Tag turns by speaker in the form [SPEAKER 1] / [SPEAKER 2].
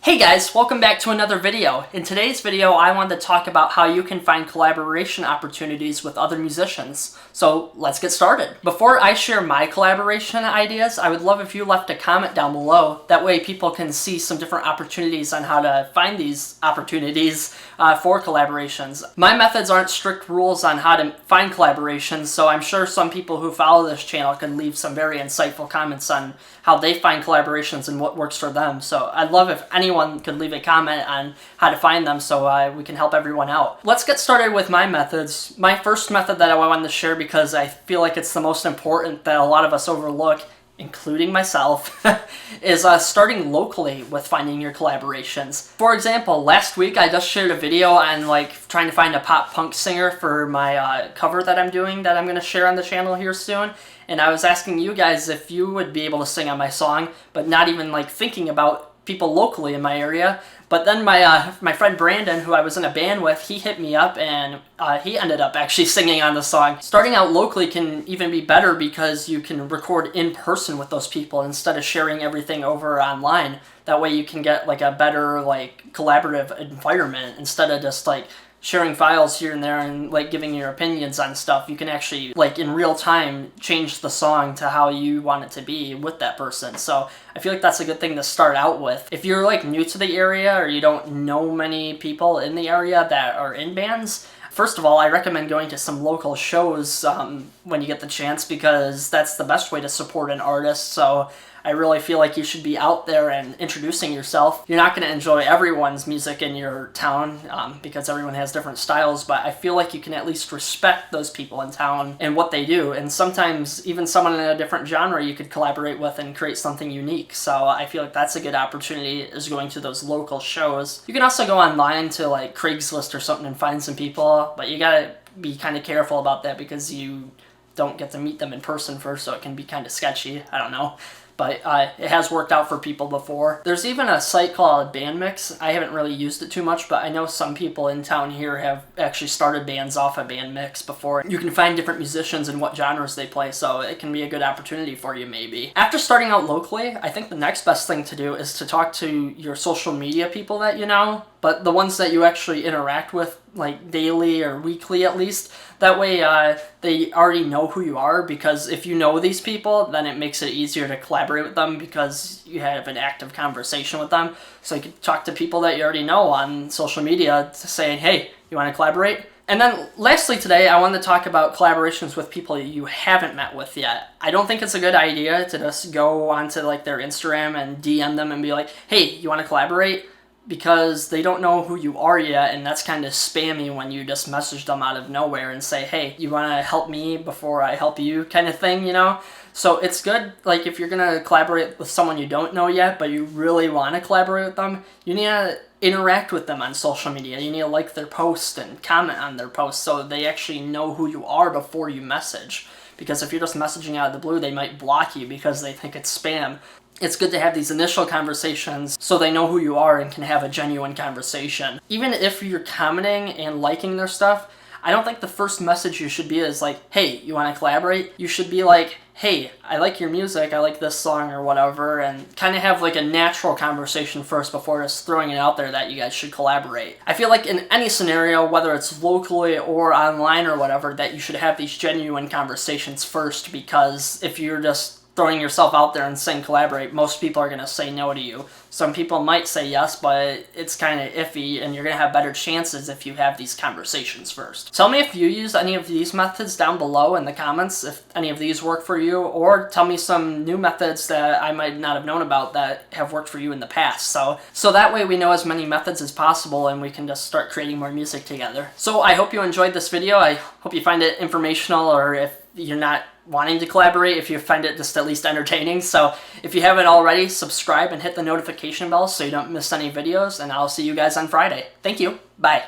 [SPEAKER 1] Hey guys, welcome back to another video. In today's video, I wanted to talk about how you can find collaboration opportunities with other musicians. So let's get started. Before I share my collaboration ideas, I would love if you left a comment down below. That way people can see some different opportunities on how to find these opportunities for collaborations. My methods aren't strict rules on how to find collaborations, so I'm sure some people who follow this channel can leave some very insightful comments on how they find collaborations and what works for them. So I'd love if anyone could leave a comment on how to find them so we can help everyone out. Let's get started with my methods. My first method that I wanted to share because I feel like it's the most important that a lot of us overlook, including myself, is starting locally with finding your collaborations. For example, last week I just shared a video on trying to find a pop punk singer for my cover that I'm doing that I'm going to share on the channel here soon. And I was asking you guys if you would be able to sing on my song, but not even thinking about people locally in my area. But then my friend Brandon, who I was in a band with, he hit me up and he ended up actually singing on the song. Starting out locally can even be better because you can record in person with those people instead of sharing everything over online. That way you can get a better collaborative environment instead of just sharing files here and there and giving your opinions on stuff. You can actually in real time change the song to how you want it to be with that person. So I feel like that's a good thing to start out with. If you're new to the area or you don't know many people in the area that are in bands, first of all, I recommend going to some local shows when you get the chance, because that's the best way to support an artist. So I really feel like you should be out there and introducing yourself. You're not going to enjoy everyone's music in your town because everyone has different styles, but I feel like you can at least respect those people in town and what they do. And sometimes even someone in a different genre you could collaborate with and create something unique. So I feel like that's a good opportunity, is going to those local shows. You can also go online to Craigslist or something and find some people, but you gotta be kind of careful about that because you don't get to meet them in person first, so it can be kind of sketchy. I don't know. But it has worked out for people before. There's even a site called Bandmix. I haven't really used it too much, but I know some people in town here have actually started bands off of Bandmix before. You can find different musicians and what genres they play, so it can be a good opportunity for you maybe. After starting out locally, I think the next best thing to do is to talk to your social media people that you know, but the ones that you actually interact with daily or weekly at least. That way they already know who you are, because if you know these people, then it makes it easier to collaborate with them because you have an active conversation with them. So you can talk to people that you already know on social media saying, hey, you want to collaborate? And then lastly today, I wanted to talk about collaborations with people you haven't met with yet. I don't think it's a good idea to just go onto their Instagram and DM them and be like, hey, you want to collaborate? Because they don't know who you are yet, and that's kind of spammy when you just message them out of nowhere and say, hey, you want to help me before I help you kind of thing, you know? So it's good, if you're going to collaborate with someone you don't know yet, but you really want to collaborate with them, you need to interact with them on social media. You need to like their post and comment on their post so they actually know who you are before you message. Because if you're just messaging out of the blue, they might block you because they think it's spam. It's good to have these initial conversations so they know who you are and can have a genuine conversation. Even if you're commenting and liking their stuff, I don't think the first message you should be is hey, you want to collaborate? You should be hey, I like your music, I like this song or whatever, and kind of have a natural conversation first before just throwing it out there that you guys should collaborate. I feel like in any scenario, whether it's locally or online or whatever, that you should have these genuine conversations first, because if you're just throwing yourself out there and saying collaborate, most people are going to say no to you. Some people might say yes, but it's kind of iffy, and you're going to have better chances if you have these conversations first. Tell me if you use any of these methods down below in the comments, if any of these work for you, or tell me some new methods that I might not have known about that have worked for you in the past. So that way we know as many methods as possible and we can just start creating more music together. So I hope you enjoyed this video. I hope you find it informational, or if you're not wanting to collaborate, if you find it just at least entertaining. So if you haven't already, subscribe and hit the notification bell so you don't miss any videos, and I'll see you guys on Friday. Thank you. Bye.